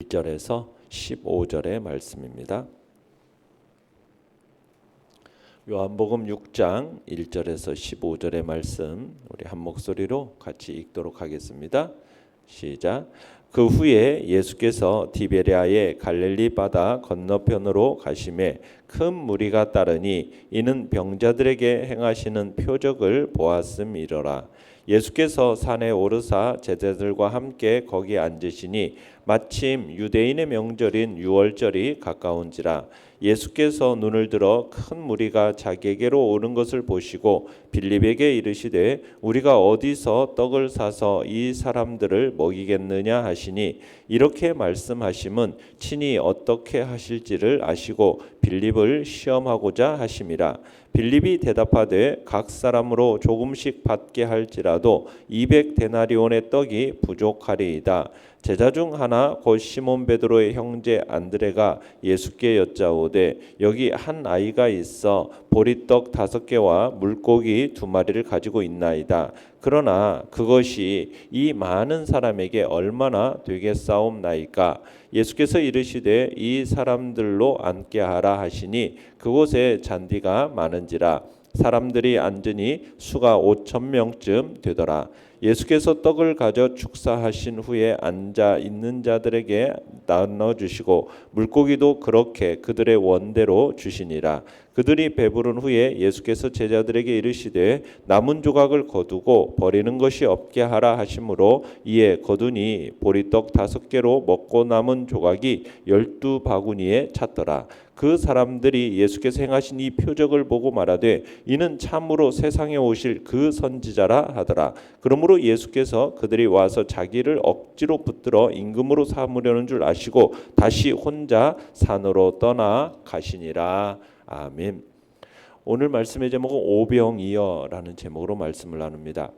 1절에서 15절의 말씀입니다. 요한복음 6장 1절에서 15절의 말씀 우리 한 목소리로 같이 읽도록 하겠습니다. 시작. 그 후에 예수께서 디베랴의 갈릴리 바다 건너편으로 가심에 큰 무리가 따르니 이는 병자들에게 행하시는 표적을 보았음이로라. 예수께서 산에 오르사 제자들과 함께 거기 앉으시니 마침 유대인의 명절인 유월절이 가까운지라. 예수께서 눈을 들어 큰 무리가 자기에게로 오는 것을 보시고 빌립에게 이르시되 우리가 어디서 떡을 사서 이 사람들을 먹이겠느냐 하시니 이렇게 말씀하심은 친히 어떻게 하실지를 아시고 빌립을 시험하고자 하심이라. 빌립이 대답하되 각 사람으로 조금씩 받게 할지라도 200데나리온의 떡이 부족하리이다. 제자 중 하나 곧 시몬 베드로의 형제 안드레가 예수께 여짜오되 여기 한 아이가 있어 보리떡 5개와 물고기 2마리를 가지고 있나이다. 그러나 그것이 이 많은 사람에게 얼마나 되겠사옵나이까. 예수께서 이르시되 이 사람들로 앉게 하라 하시니 그곳에 잔디가 많은지라. 사람들이 앉으니 수가 5,000명쯤 되더라. 예수께서 떡을 가져 축사하신 후에 앉아 있는 자들에게 나눠주시고 물고기도 그렇게 그들의 원대로 주시니라. 그들이 배부른 후에 예수께서 제자들에게 이르시되 남은 조각을 거두고 버리는 것이 없게 하라 하시므로 이에 거두니 보리떡 5개로 먹고 남은 조각이 12바구니에 찼더라. 그 사람들이 예수께서 행하신 이 표적을 보고 말하되 이는 참으로 세상에 오실 그 선지자라 하더라. 그러므로 예수께서 그들이 와서 자기를 억지로 붙들어 임금으로 삼으려는 줄 아시고 다시 혼자 산으로 떠나 가시니라. 아멘. 오늘 말씀의 제목은 오병이어라는 제목으로 말씀을 나눕니다.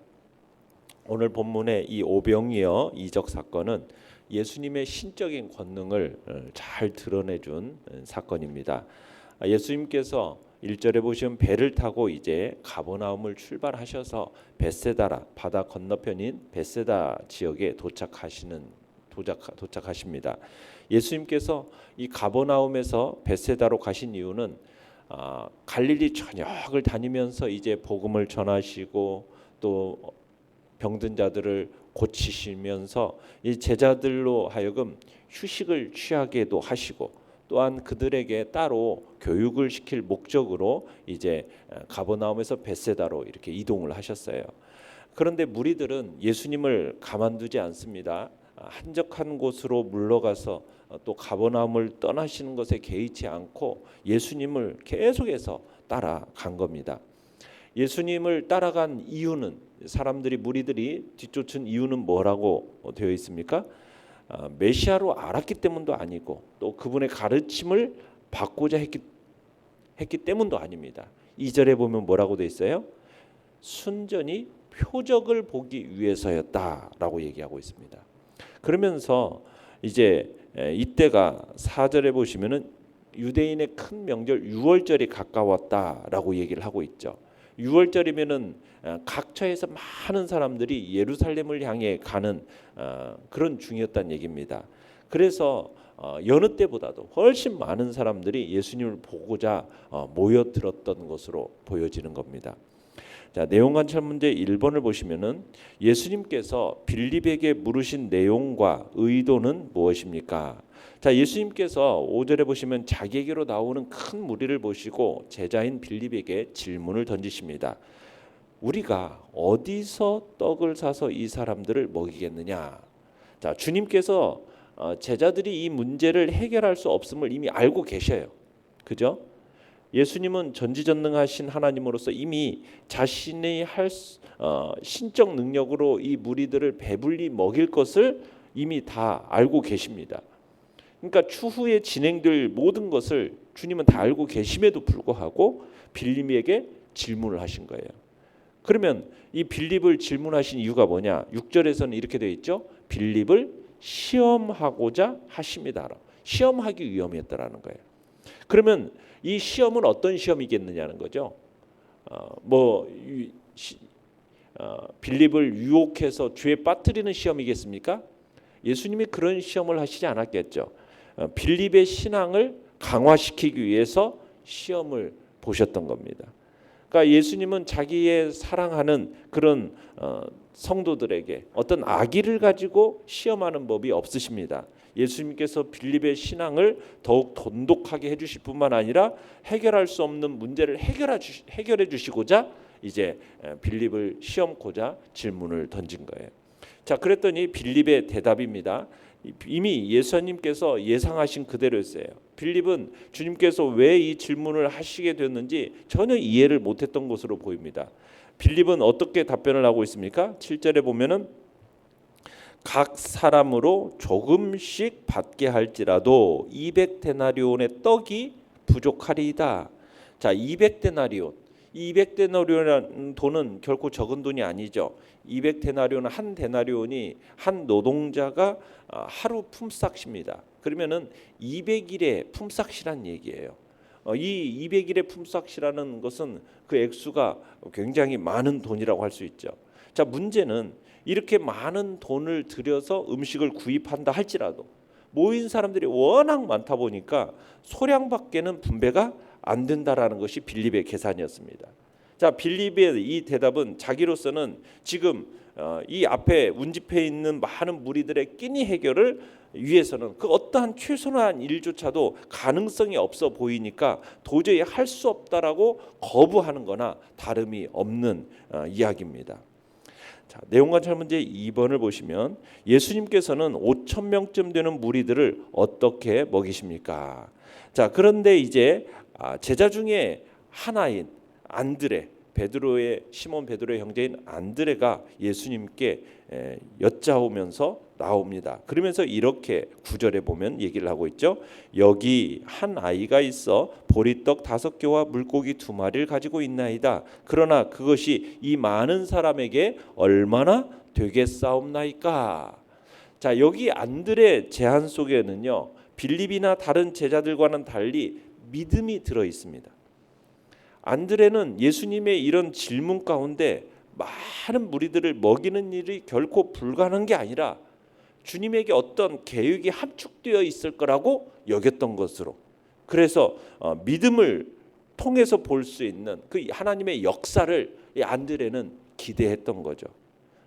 오늘 본문의 이 오병이어 이적 사건은 예수님의 신적인 권능을 잘 드러내준 사건입니다. 예수님께서 1절에 보시면 배를 타고 이제 가버나움을 출발하셔서 벳세다라 바다 건너편인 벳세다 지역에 도착하십니다. 예수님께서 이 가버나움에서 벳세다로 가신 이유는 갈릴리 전역을 다니면서 이제 복음을 전하시고 또 병든 자들을 고치시면서 이 제자들로 하여금 휴식을 취하게도 하시고 또한 그들에게 따로 교육을 시킬 목적으로 이제 가버나움에서 벳세다로 이렇게 이동을 하셨어요. 그런데 무리들은 예수님을 가만두지 않습니다. 한적한 곳으로 물러가서 또 가버나움을 떠나시는 것에 개의치 않고 예수님을 계속해서 따라간 겁니다. 예수님을 따라간 이유는 사람들이 무리들이 뒤쫓은 이유는 뭐라고 되어 있습니까? 메시아로 알았기 때문도 아니고 또 그분의 가르침을 받고자 했기 때문도 아닙니다. 2절에 보면 뭐라고 되어 있어요? 순전히 표적을 보기 위해서였다라고 얘기하고 있습니다. 그러면서 이제 이때가 4절에 보시면은 유대인의 큰 명절 유월절이 가까웠다라고 얘기를 하고 있죠. 유월절이면은 각처에서 많은 사람들이 예루살렘을 향해 가는 그런 중이었다는 얘기입니다. 그래서 여느 때보다도 훨씬 많은 사람들이 예수님을 보고자 모여들었던 것으로 보여지는 겁니다. 자, 내용 관찰 문제 1번을 보시면은 예수님께서 빌립에게 물으신 내용과 의도는 무엇입니까? 자, 예수님께서 5절에 보시면 자기에게로 나오는 큰 무리를 보시고 제자인 빌립에게 질문을 던지십니다. 우리가 어디서 떡을 사서 이 사람들을 먹이겠느냐? 자, 주님께서 제자들이 이 문제를 해결할 수 없음을 이미 알고 계셔요. 그죠? 예수님은 전지전능하신 하나님으로서 이미 자신의 신적 능력으로 이 무리들을 배불리 먹일 것을 이미 다 알고 계십니다. 그러니까 추후에 진행될 모든 것을 주님은 다 알고 계심에도 불구하고 빌립에게 질문을 하신 거예요. 그러면 이 빌립을 질문하신 이유가 뭐냐? 6절에서는 이렇게 되어 있죠. 빌립을 시험하고자 하십니다. 시험하기 위함이었다라는 거예요. 그러면 이 시험은 어떤 시험이겠느냐는 거죠. 빌립을 유혹해서 죄에 빠뜨리는 시험이겠습니까? 예수님이 그런 시험을 하시지 않았겠죠. 빌립의 신앙을 강화시키기 위해서 시험을 보셨던 겁니다. 그러니까 예수님은 자기의 사랑하는 그런 성도들에게 어떤 악의를 가지고 시험하는 법이 없으십니다. 예수님께서 빌립의 신앙을 더욱 돈독하게 해주실 뿐만 아니라 해결할 수 없는 문제를 해결해 주시고자 이제 빌립을 시험코자 질문을 던진 거예요. 자, 그랬더니 빌립의 대답입니다. 이미 예수님께서 예상하신 그대로였어요. 빌립은 주님께서 왜 이 질문을 하시게 됐는지 전혀 이해를 못했던 것으로 보입니다. 빌립은 어떻게 답변을 하고 있습니까? 7절에 보면은 각 사람으로 조금씩 받게 할지라도 200데나리온의 떡이 부족하리이다. 자, 200데나리온. 200데나리온이라는 돈은 결코 적은 돈이 아니죠. 200데나리온은 한 데나리온이 한 노동자가 하루 품삯입니다. 그러면은 200일의 품삯이란 얘기예요. 이 200일의 품삯이라는 것은 그 액수가 굉장히 많은 돈이라고 할 수 있죠. 자, 문제는 이렇게 많은 돈을 들여서 음식을 구입한다 할지라도 모인 사람들이 워낙 많다 보니까 소량밖에는 분배가 안 된다라는 것이 빌립의 계산이었습니다. 자, 빌립의 이 대답은 자기로서는 지금 이 앞에 운집해 있는 많은 무리들의 끼니 해결을 위해서는 그 어떠한 최소한 일조차도 가능성이 없어 보이니까 도저히 할 수 없다라고 거부하는 거나 다름이 없는 이야기입니다. 자, 내용관찰 문제 2번을 보시면 예수님께서는 5,000명쯤 되는 무리들을 어떻게 먹이십니까? 자, 그런데 이제 제자 중에 하나인 안드레, 시몬 베드로의 형제인 안드레가 예수님께 여짜오면서 나옵니다. 그러면서 이렇게 9절에 보면 얘기를 하고 있죠. 여기 한 아이가 있어 보리떡 5개와 물고기 2마리를 가지고 있나이다. 그러나 그것이 이 많은 사람에게 얼마나 되겠사옵나이까. 자, 여기 안드레 제안 속에는요, 빌립이나 다른 제자들과는 달리 믿음이 들어 있습니다. 안드레는 예수님의 이런 질문 가운데 많은 무리들을 먹이는 일이 결코 불가능한 게 아니라 주님에게 어떤 계획이 함축되어 있을 거라고 여겼던 것으로, 그래서 믿음을 통해서 볼 수 있는 그 하나님의 역사를 이 안드레는 기대했던 거죠.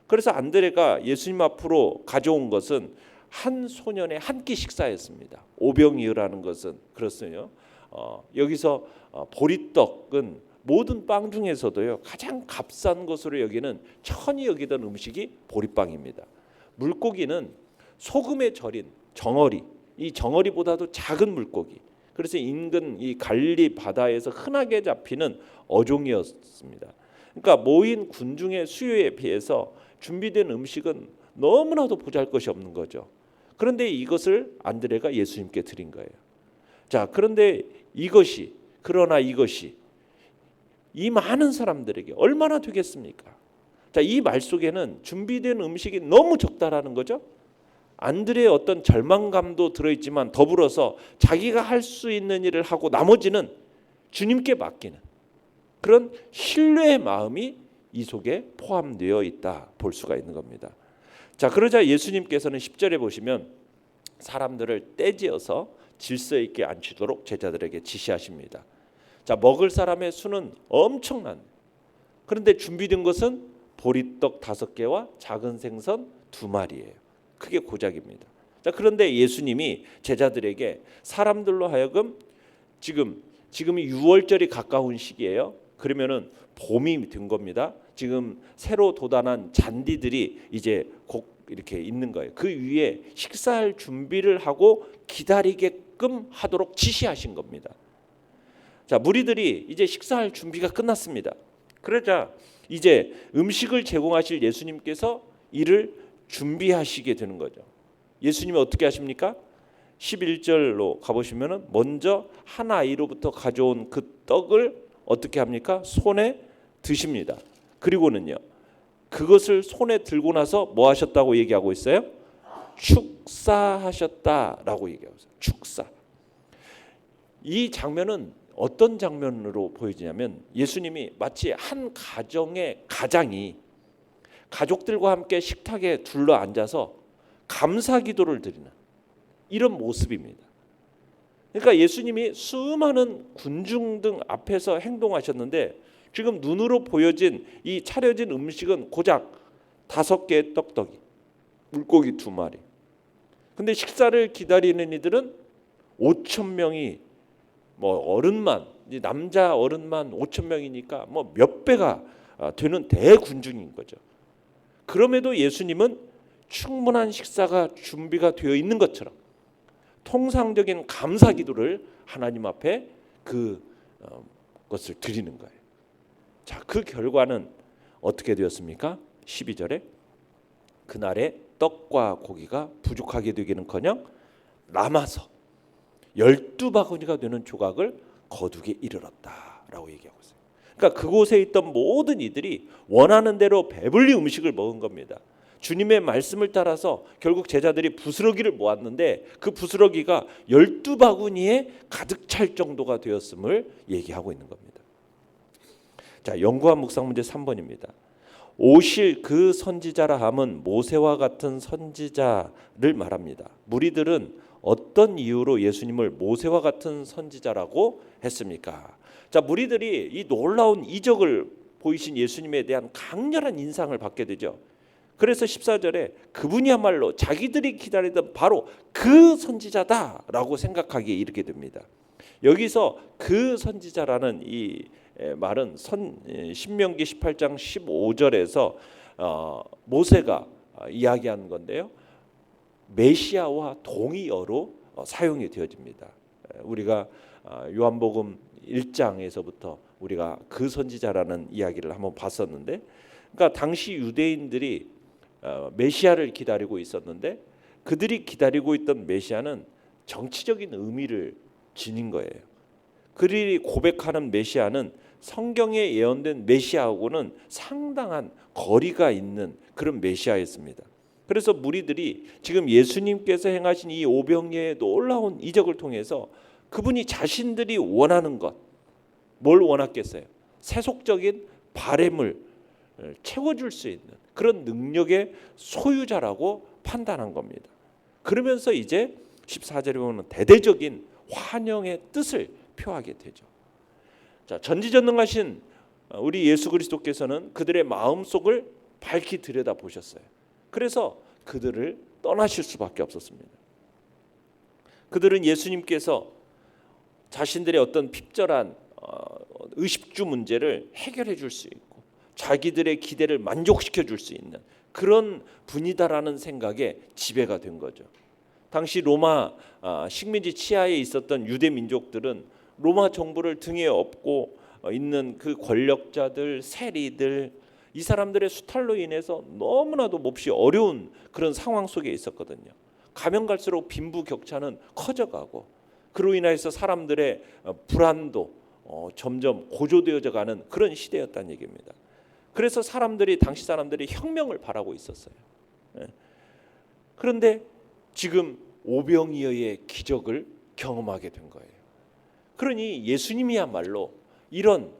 그래서 안드레가 예수님 앞으로 가져온 것은 한 소년의 한 끼 식사였습니다. 오병이어라는 것은 그렇습니다. 여기서 보리떡은 모든 빵 중에서도요 가장 값싼 것으로 여기는 천히 여기던 음식이 보리빵입니다. 물고기는 소금에 절인 정어리, 이 정어리보다도 작은 물고기. 그래서 인근 이 갈리 바다에서 흔하게 잡히는 어종이었습니다. 그러니까 모인 군중의 수요에 비해서 준비된 음식은 너무나도 보잘것이 없는 거죠. 그런데 이것을 안드레가 예수님께 드린 거예요. 자, 그런데 이것이 이 많은 사람들에게 얼마나 되겠습니까? 자, 이 말 속에는 준비된 음식이 너무 적다라는 거죠. 안드레의 어떤 절망감도 들어있지만 더불어서 자기가 할 수 있는 일을 하고 나머지는 주님께 맡기는 그런 신뢰의 마음이 이 속에 포함되어 있다 볼 수가 있는 겁니다. 자, 그러자 예수님께서는 10절에 보시면 사람들을 떼지어서 질서 있게 앉히도록 제자들에게 지시하십니다. 자, 먹을 사람의 수는 엄청난, 그런데 준비된 것은 보리떡 5개와 작은 생선 2마리예요. 크게 고작입니다. 자, 그런데 예수님이 제자들에게 사람들로 하여금 지금이 6월절이 가까운 시기예요. 그러면은 봄이 된 겁니다. 지금 새로 돋아난 잔디들이 이제 곧 이렇게 있는 거예요. 그 위에 식사할 준비를 하고 기다리게끔 하도록 지시하신 겁니다. 자, 무리들이 이제 식사할 준비가 끝났습니다. 그러자 이제 음식을 제공하실 예수님께서 이를 준비하시게 되는 거죠. 예수님이 어떻게 하십니까? 11절로 가보시면은 먼저 한 아이로부터 가져온 그 떡을 어떻게 합니까? 손에 드십니다. 그리고는요, 그것을 손에 들고 나서 뭐 하셨다고 얘기하고 있어요? 축사하셨다라고 얘기하고 있어요. 축사. 이 장면은 어떤 장면으로 보여지냐면 예수님이 마치 한 가정의 가장이 가족들과 함께 식탁에 둘러 앉아서 감사 기도를 드리는 이런 모습입니다. 그러니까 예수님이 수많은 군중 등 앞에서 행동하셨는데 지금 눈으로 보여진 이 차려진 음식은 고작 5개의 떡떡이, 물고기 2마리. 근데 식사를 기다리는 이들은 5천 명이 뭐 어른만, 남자 어른만 5천 명이니까 뭐 몇 배가 되는 대군중인 거죠. 그럼에도 예수님은 충분한 식사가 준비가 되어 있는 것처럼 통상적인 감사 기도를 하나님 앞에 그것을 드리는 거예요. 자, 그 결과는 어떻게 되었습니까? 12절에 그날에 떡과 고기가 부족하게 되기는커녕 남아서 12바구니가 되는 조각을 거두게 이르렀다라고 얘기하고 있어요. 그러니까 그곳에 있던 모든 이들이 원하는 대로 배불리 음식을 먹은 겁니다. 주님의 말씀을 따라서 결국 제자들이 부스러기를 모았는데 그 부스러기가 12바구니에 가득 찰 정도가 되었음을 얘기하고 있는 겁니다. 자, 연구한 묵상 문제 3번입니다. 오실 그 선지자라 함은 모세와 같은 선지자를 말합니다. 무리들은 어떤 이유로 예수님을 모세와 같은 선지자라고 했습니까? 자, 무리들이 이 놀라운 이적을 보이신 예수님에 대한 강렬한 인상을 받게 되죠. 그래서 14절에 그분이야말로 자기들이 기다리던 바로 그 선지자다라고 생각하기에 이르게 됩니다. 여기서 그 선지자라는 이 말은 신명기 18장 15절에서 모세가 이야기하는 건데요. 메시아와 동의어로 사용이 되어집니다. 우리가 요한복음 1장에서부터 우리가 그 선지자라는 이야기를 한번 봤었는데, 그러니까 당시 유대인들이 메시아를 기다리고 있었는데 그들이 기다리고 있던 메시아는 정치적인 의미를 지닌 거예요. 그들이 고백하는 메시아는 성경에 예언된 메시아하고는 상당한 거리가 있는 그런 메시아였습니다. 그래서 무리들이 지금 예수님께서 행하신 이 오병이어의 놀라운 이적을 통해서 그분이 자신들이 원하는 것, 뭘 원했겠어요? 세속적인 바램을 채워줄 수 있는 그런 능력의 소유자라고 판단한 겁니다. 그러면서 이제 14절에 보면 대대적인 환영의 뜻을 표하게 되죠. 자, 전지전능하신 우리 예수 그리스도께서는 그들의 마음속을 밝히 들여다보셨어요. 그래서 그들을 떠나실 수밖에 없었습니다. 그들은 예수님께서 자신들의 어떤 핍절한 의식주 문제를 해결해 줄 수 있고 자기들의 기대를 만족시켜 줄 수 있는 그런 분이다라는 생각에 지배가 된 거죠. 당시 로마 식민지 치하에 있었던 유대 민족들은 로마 정부를 등에 업고 있는 그 권력자들, 세리들, 이 사람들의 수탈로 인해서 너무나도 몹시 어려운 그런 상황 속에 있었거든요. 가면 갈수록 빈부격차는 커져가고 그로 인해서 사람들의 불안도 점점 고조되어져 가는 그런 시대였다는 얘기입니다. 그래서 당시 사람들이 혁명을 바라고 있었어요. 그런데 지금 오병이어의 기적을 경험하게 된 거예요. 그러니 예수님이야말로 이런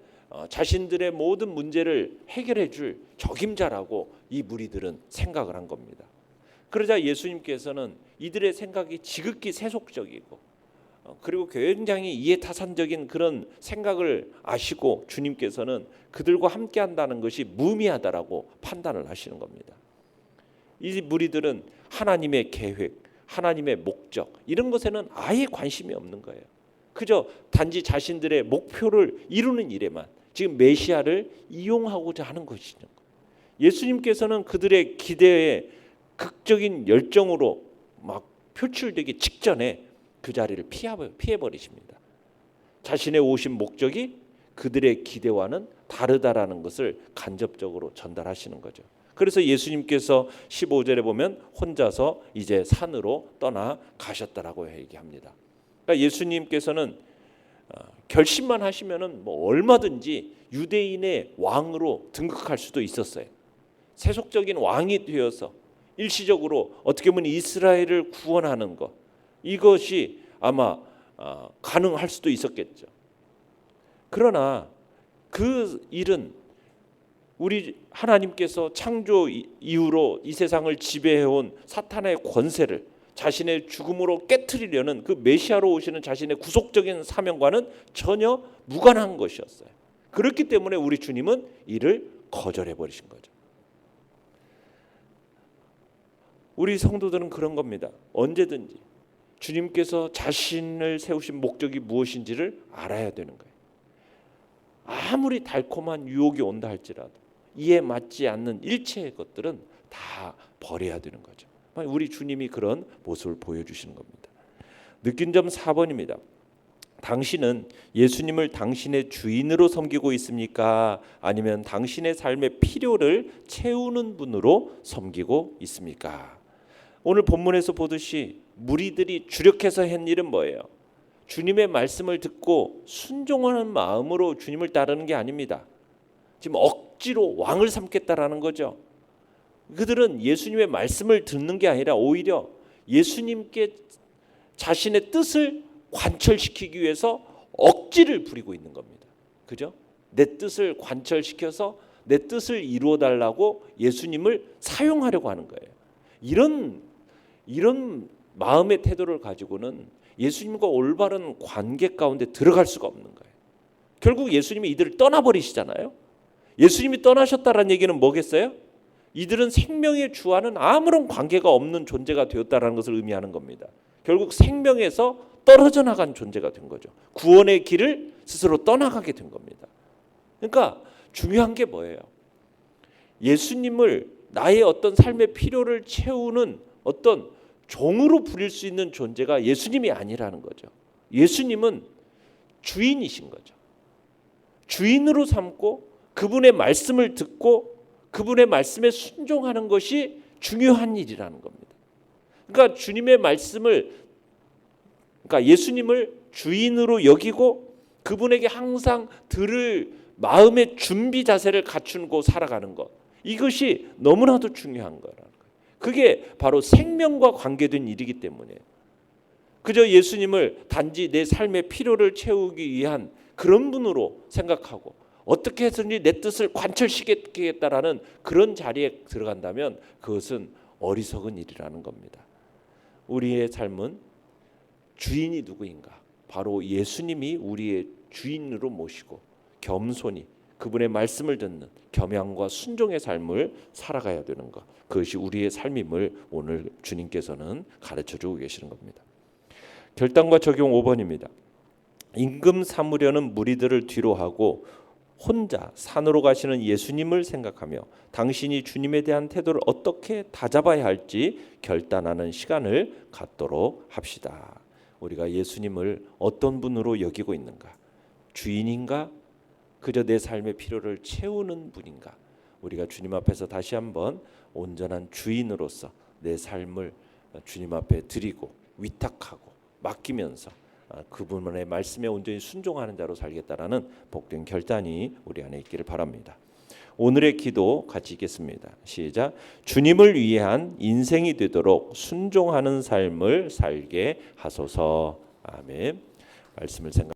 자신들의 모든 문제를 해결해 줄 적임자라고 이 무리들은 생각을 한 겁니다. 그러자 예수님께서는 이들의 생각이 지극히 세속적이고 그리고 굉장히 이해타산적인 그런 생각을 아시고 주님께서는 그들과 함께 한다는 것이 무의미하다라고 판단을 하시는 겁니다. 이 무리들은 하나님의 계획, 하나님의 목적 이런 것에는 아예 관심이 없는 거예요. 그저 단지 자신들의 목표를 이루는 일에만 지금 메시아를 이용하고자 하는 것이죠. 예수님께서는 그들의 기대에 극적인 열정으로 막 표출되기 직전에 그 자리를 피해버리십니다. 자신의 오신 목적이 그들의 기대와는 다르다라는 것을 간접적으로 전달하시는 거죠. 그래서 예수님께서 15절에 보면 혼자서 이제 산으로 떠나 가셨다라고 얘기합니다. 그러니까 예수님께서는 결심만 하시면은 뭐 얼마든지 유대인의 왕으로 등극할 수도 있었어요. 세속적인 왕이 되어서 일시적으로 어떻게 보면 이스라엘을 구원하는 것, 이것이 아마 가능할 수도 있었겠죠. 그러나 그 일은 우리 하나님께서 창조 이후로 이 세상을 지배해온 사탄의 권세를 자신의 죽음으로 깨트리려는 그 메시아로 오시는 자신의 구속적인 사명과는 전혀 무관한 것이었어요. 그렇기 때문에 우리 주님은 이를 거절해 버리신 거죠. 우리 성도들은 그런 겁니다. 언제든지 주님께서 자신을 세우신 목적이 무엇인지를 알아야 되는 거예요. 아무리 달콤한 유혹이 온다 할지라도 이에 맞지 않는 일체의 것들은 다 버려야 되는 거죠. 우리 주님이 그런 모습을 보여주시는 겁니다. 느낀 점 4번입니다. 당신은 예수님을 당신의 주인으로 섬기고 있습니까? 아니면 당신의 삶의 필요를 채우는 분으로 섬기고 있습니까? 오늘 본문에서 보듯이 무리들이 주력해서 한 일은 뭐예요? 주님의 말씀을 듣고 순종하는 마음으로 주님을 따르는 게 아닙니다. 지금 억지로 왕을 삼겠다라는 거죠. 그들은 예수님의 말씀을 듣는 게 아니라 오히려 예수님께 자신의 뜻을 관철시키기 위해서 억지를 부리고 있는 겁니다. 그죠? 내 뜻을 관철시켜서 내 뜻을 이루어 달라고 예수님을 사용하려고 하는 거예요. 이런 마음의 태도를 가지고는 예수님과 올바른 관계 가운데 들어갈 수가 없는 거예요. 결국 예수님이 이들을 떠나버리시잖아요. 예수님이 떠나셨다는 얘기는 뭐겠어요? 이들은 생명의 주와는 아무런 관계가 없는 존재가 되었다는 것을 의미하는 겁니다. 결국 생명에서 떨어져 나간 존재가 된 거죠. 구원의 길을 스스로 떠나가게 된 겁니다. 그러니까 중요한 게 뭐예요? 예수님을 나의 어떤 삶의 필요를 채우는 어떤 종으로 부릴 수 있는 존재가 예수님이 아니라는 거죠. 예수님은 주인이신 거죠. 주인으로 삼고 그분의 말씀을 듣고 그분의 말씀에 순종하는 것이 중요한 일이라는 겁니다. 그러니까 주님의 말씀을, 그러니까 예수님을 주인으로 여기고 그분에게 항상 들을 마음의 준비 자세를 갖추고 살아가는 것, 이것이 너무나도 중요한 거라는 거예요. 그게 바로 생명과 관계된 일이기 때문에 그저 예수님을 단지 내 삶의 필요를 채우기 위한 그런 분으로 생각하고 어떻게 해서든지 내 뜻을 관철시키겠다라는 그런 자리에 들어간다면 그것은 어리석은 일이라는 겁니다. 우리의 삶은 주인이 누구인가? 바로 예수님이 우리의 주인으로 모시고 겸손히 그분의 말씀을 듣는 겸양과 순종의 삶을 살아가야 되는 것, 그것이 우리의 삶임을 오늘 주님께서는 가르쳐주고 계시는 겁니다. 결단과 적용 5번입니다. 임금 삼으려는 무리들을 뒤로하고 혼자 산으로 가시는 예수님을 생각하며 당신이 주님에 대한 태도를 어떻게 다잡아야 할지 결단하는 시간을 갖도록 합시다. 우리가 예수님을 어떤 분으로 여기고 있는가? 주인인가? 그저 내 삶의 필요를 채우는 분인가? 우리가 주님 앞에서 다시 한번 온전한 주인으로서 내 삶을 주님 앞에 드리고 위탁하고 맡기면서 그분의 말씀에 온전히 순종하는 자로 살겠다라는 복된 결단이 우리 안에 있기를 바랍니다. 오늘의 기도 같이 읽겠습니다. 시작. 주님을 위한 인생이 되도록 순종하는 삶을 살게 하소서. 아멘. 말씀을 생각